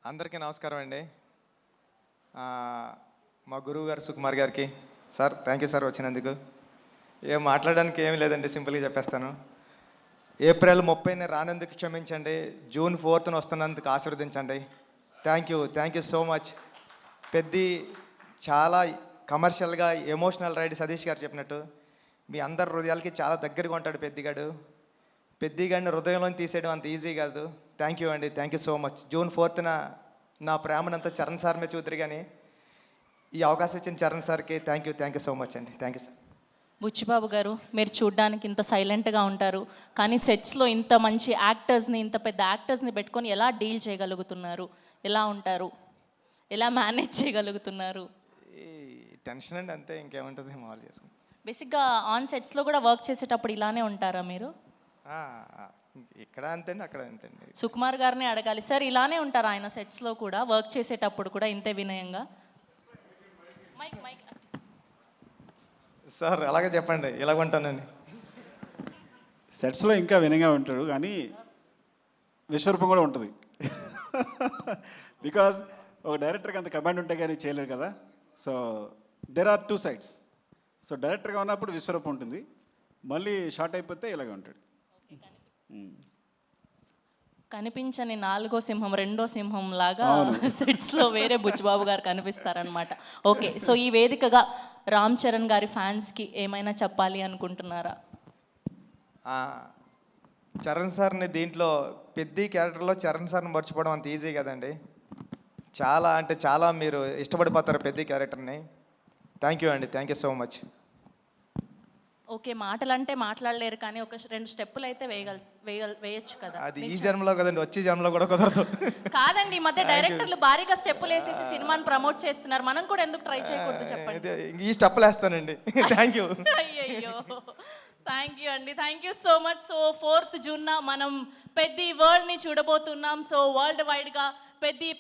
అందరికీ నమస్కారం అండి. మా గురువు గారు సుకుమార్ గారికి సార్ థ్యాంక్ యూ సార్ వచ్చినందుకు. ఏం మాట్లాడడానికి ఏమీ లేదండి, సింపుల్గా చెప్పేస్తాను. ఏప్రిల్ 30ని రానందుకు క్షమించండి, జూన్ 4న వస్తున్నందుకు ఆశీర్వదించండి. Thank you so much. Peddi చాలా కమర్షియల్గా ఎమోషనల్ రైడ్ సతీష్ గారు చెప్పినట్టు మీ అందరి హృదయాలకి చాలా దగ్గరగా ఉంటాడు పెద్దిగాడు. పెద్దిగాడిని హృదయంలో తీసేయడం అంత ఈజీ కాదు. థ్యాంక్ యూ అండి, thank you so much. June 4న నా ప్రేమనంతా చరణ్ సార్ మీద చూద్దరు, కానీ ఈ అవకాశం ఇచ్చిన చరణ్ సార్కి థ్యాంక్ యూ సో మచ్ అండి. Thank you sir. బుచ్చిబాబు గారు, మీరు చూడ్డానికి ఇంత సైలెంట్గా ఉంటారు, కానీ సెట్స్లో ఇంత మంచి యాక్టర్స్ని, ఇంత పెద్ద యాక్టర్స్ని పెట్టుకొని ఎలా డీల్ చేయగలుగుతున్నారు? ఎలా ఉంటారు? ఎలా మేనేజ్ చేయగలుగుతున్నారు? ఈ టెన్షన్ అండి, అంతే, ఇంకేముంటుంది, మామూలు చేసుకుంటాం. బేసిక్గా ఆన్ సెట్స్లో కూడా వర్క్ చేసేటప్పుడు ఇలానే ఉంటారా మీరు? ఇక్కడ అంతేండి, అక్కడ అంతేండి. సుకుమార్ గారిని అడగాలి సార్, ఇలానే ఉంటారా ఆయన సెట్స్లో కూడా, వర్క్ చేసేటప్పుడు కూడా ఇంతే వినయంగా? మైక్ మైక్ సార్ అలాగే చెప్పండి, ఇలాగ ఉంటానండి. సెట్స్లో ఇంకా వినంగా ఉంటాడు, కానీ విశ్వరూపం కూడా ఉంటుంది. బికాజ్ ఒక డైరెక్టర్కి అంత కమాండ్ ఉంటే కానీ చేయలేరు కదా. So there are 2 sides. So డైరెక్టర్గా ఉన్నప్పుడు విశ్వరూపం ఉంటుంది, మళ్ళీ షార్ట్ అయిపోతే ఇలాగే ఉంటాడు. కనిపించని 4వ సింహం 2వ సింహం లాగా సెట్స్లో వేరే బుచ్చిబాబు గారు కనిపిస్తారనమాట. ఓకే, సో ఈ వేదికగా రామ్ చరణ్ గారి ఫ్యాన్స్కి ఏమైనా చెప్పాలి అనుకుంటున్నారా? చరణ్ సార్ని దీంట్లో పెద్ద క్యారెక్టర్లో చరణ్ సార్ని మర్చిపోవడం అంత ఈజీ కదండి. చాలా అంటే చాలా మీరు ఇష్టపడిపోతారు పెద్ద క్యారెక్టర్ని. థ్యాంక్ యూ అండి, thank you so much. Okay, మాటలంటే మాట్లాడలేరు, కానీ ఒక 2 స్టెప్పులు అయితే వేయచ్చు కదా. అది ఈ జన్మలో కదండి, వచ్చే జన్మలో కూడా కుదరదు. కాదండి, ఈ మధ్య డైరెక్టర్లు భారీగా స్టెప్పులు వేసేసి సినిమాని ప్రమోట్ చేస్తున్నారు, మనం కూడా ఎందుకు ట్రై చేయకూడదు చెప్పండి. ఈ స్టెప్పులు వేస్తానండి. Thank you. అయ్యో, థ్యాంక్ యూ అండి, thank you so much. So 4th జూన్న మనం పెద్ది వరల్డ్ని చూడబోతున్నాం. సో వరల్డ్ వైడ్గా పెద్ది